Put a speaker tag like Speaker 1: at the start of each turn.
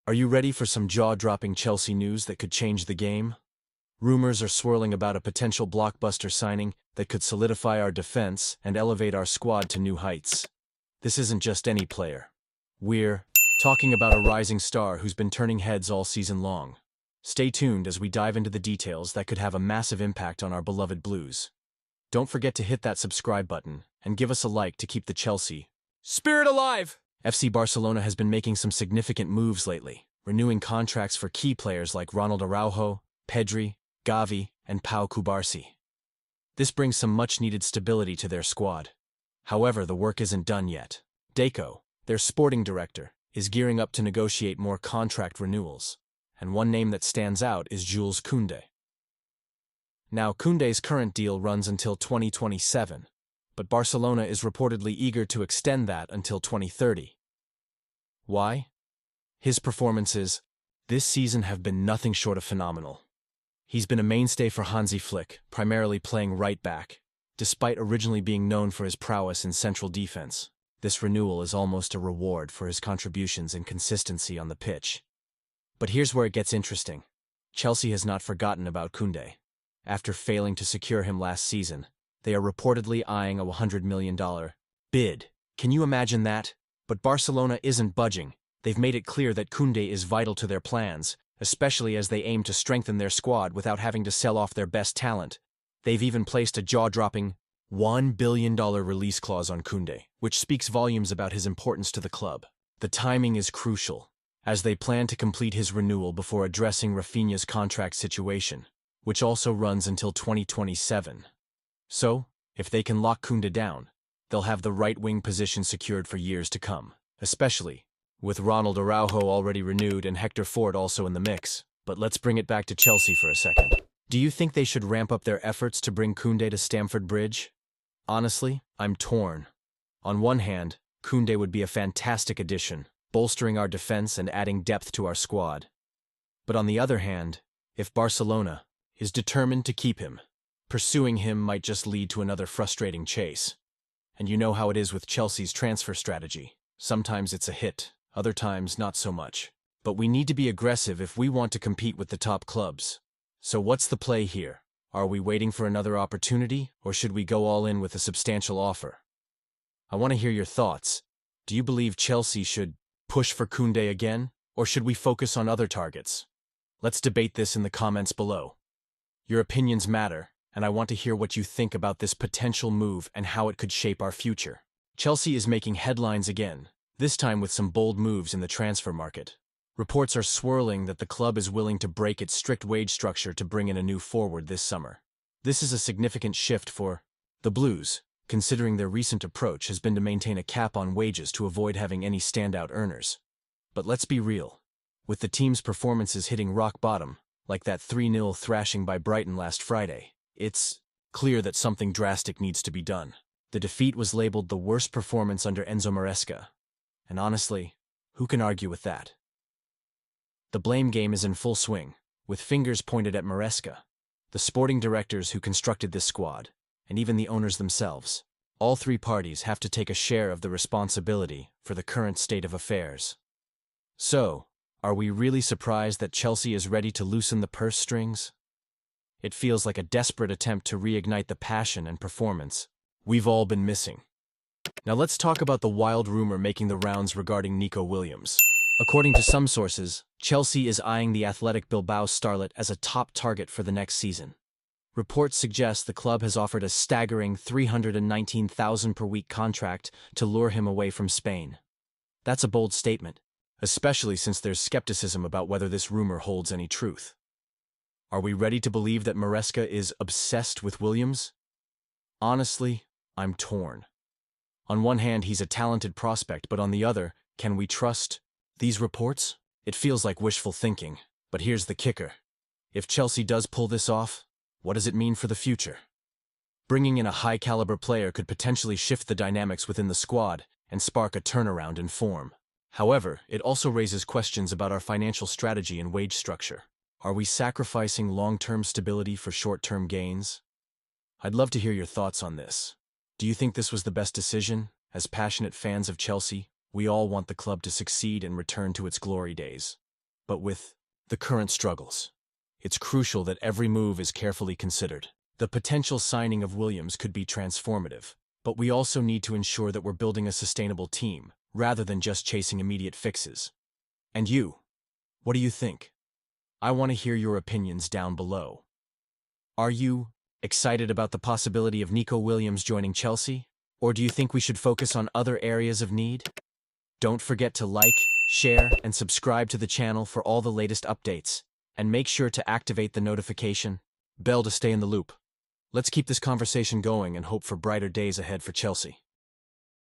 Speaker 1: Are you ready for some jaw-dropping Chelsea news that could change the game? Rumors are swirling about a potential blockbuster signing that could solidify our defense and elevate our squad to new heights. This isn't just any player. We're talking about a rising star who's been turning heads all season long. Stay tuned as we dive into the details that could have a massive impact on our beloved Blues. Don't forget to hit that subscribe button and give us a like to keep the Chelsea spirit alive! FC Barcelona has been making some significant moves lately, renewing contracts for key players like Ronald Araujo, Pedri, Gavi, and Pau Cubarsí. This brings some much-needed stability to their squad. However, the work isn't done yet. Deco, their sporting director, is gearing up to negotiate more contract renewals, and one name that stands out is Jules Kounde. Now, Kounde's current deal runs until 2027, but Barcelona is reportedly eager to extend that until 2030. Why? His performances this season have been nothing short of phenomenal. He's been a mainstay for Hansi Flick, primarily playing right back, despite originally being known for his prowess in central defense. This renewal is almost a reward for his contributions and consistency on the pitch. But here's where it gets interesting. Chelsea has not forgotten about Kounde. After failing to secure him last season, they are reportedly eyeing a $100 million bid. Can you imagine that? But Barcelona isn't budging. They've made it clear that Kounde is vital to their plans, especially as they aim to strengthen their squad without having to sell off their best talent. They've even placed a jaw-dropping $1 billion release clause on Kounde, which speaks volumes about his importance to the club. The timing is crucial, as they plan to complete his renewal before addressing Rafinha's contract situation, which also runs until 2027. So, if they can lock Kounde down, they'll have the right wing position secured for years to come, especially with Ronald Araujo already renewed and Hector Ford also in the mix. But let's bring it back to Chelsea for a second. Do you think they should ramp up their efforts to bring Kounde to Stamford Bridge? Honestly, I'm torn. On one hand, Kounde would be a fantastic addition, bolstering our defense and adding depth to our squad. But on the other hand, if Barcelona is determined to keep him, pursuing him might just lead to another frustrating chase. And you know how it is with Chelsea's transfer strategy. Sometimes it's a hit, other times not so much. But we need to be aggressive if we want to compete with the top clubs. So what's the play here? Are we waiting for another opportunity, or should we go all in with a substantial offer? I want to hear your thoughts. Do you believe Chelsea should push for Kounde again, or should we focus on other targets? Let's debate this in the comments below. Your opinions matter, and I want to hear what you think about this potential move and how it could shape our future. Chelsea is making headlines again, this time with some bold moves in the transfer market. Reports are swirling that the club is willing to break its strict wage structure to bring in a new forward this summer. This is a significant shift for the Blues, considering their recent approach has been to maintain a cap on wages to avoid having any standout earners. But let's be real. With the team's performances hitting rock bottom, like that 3-0 thrashing by Brighton last Friday, it's clear that something drastic needs to be done. The defeat was labeled the worst performance under Enzo Maresca. And honestly, who can argue with that? The blame game is in full swing, with fingers pointed at Maresca, the sporting directors who constructed this squad, and even the owners themselves. All three parties have to take a share of the responsibility for the current state of affairs. So, are we really surprised that Chelsea is ready to loosen the purse strings? It feels like a desperate attempt to reignite the passion and performance we've all been missing. Now let's talk about the wild rumor making the rounds regarding Nico Williams. According to some sources, Chelsea is eyeing the Athletic Bilbao starlet as a top target for the next season. Reports suggest the club has offered a staggering $319,000 per week contract to lure him away from Spain. That's a bold statement, especially since there's skepticism about whether this rumor holds any truth. Are we ready to believe that Maresca is obsessed with Williams? Honestly, I'm torn. On one hand, he's a talented prospect, but on the other, can we trust these reports? It feels like wishful thinking, but here's the kicker. If Chelsea does pull this off, what does it mean for the future? Bringing in a high-caliber player could potentially shift the dynamics within the squad and spark a turnaround in form. However, it also raises questions about our financial strategy and wage structure. Are we sacrificing long-term stability for short-term gains? I'd love to hear your thoughts on this. Do you think this was the best decision? As passionate fans of Chelsea, we all want the club to succeed and return to its glory days. But with the current struggles, it's crucial that every move is carefully considered. The potential signing of Williams could be transformative, but we also need to ensure that we're building a sustainable team, rather than just chasing immediate fixes. And you, what do you think? I want to hear your opinions down below. Are you excited about the possibility of Nico Williams joining Chelsea? Or do you think we should focus on other areas of need? Don't forget to like, share, and subscribe to the channel for all the latest updates. And make sure to activate the notification bell to stay in the loop. Let's keep this conversation going and hope for brighter days ahead for Chelsea.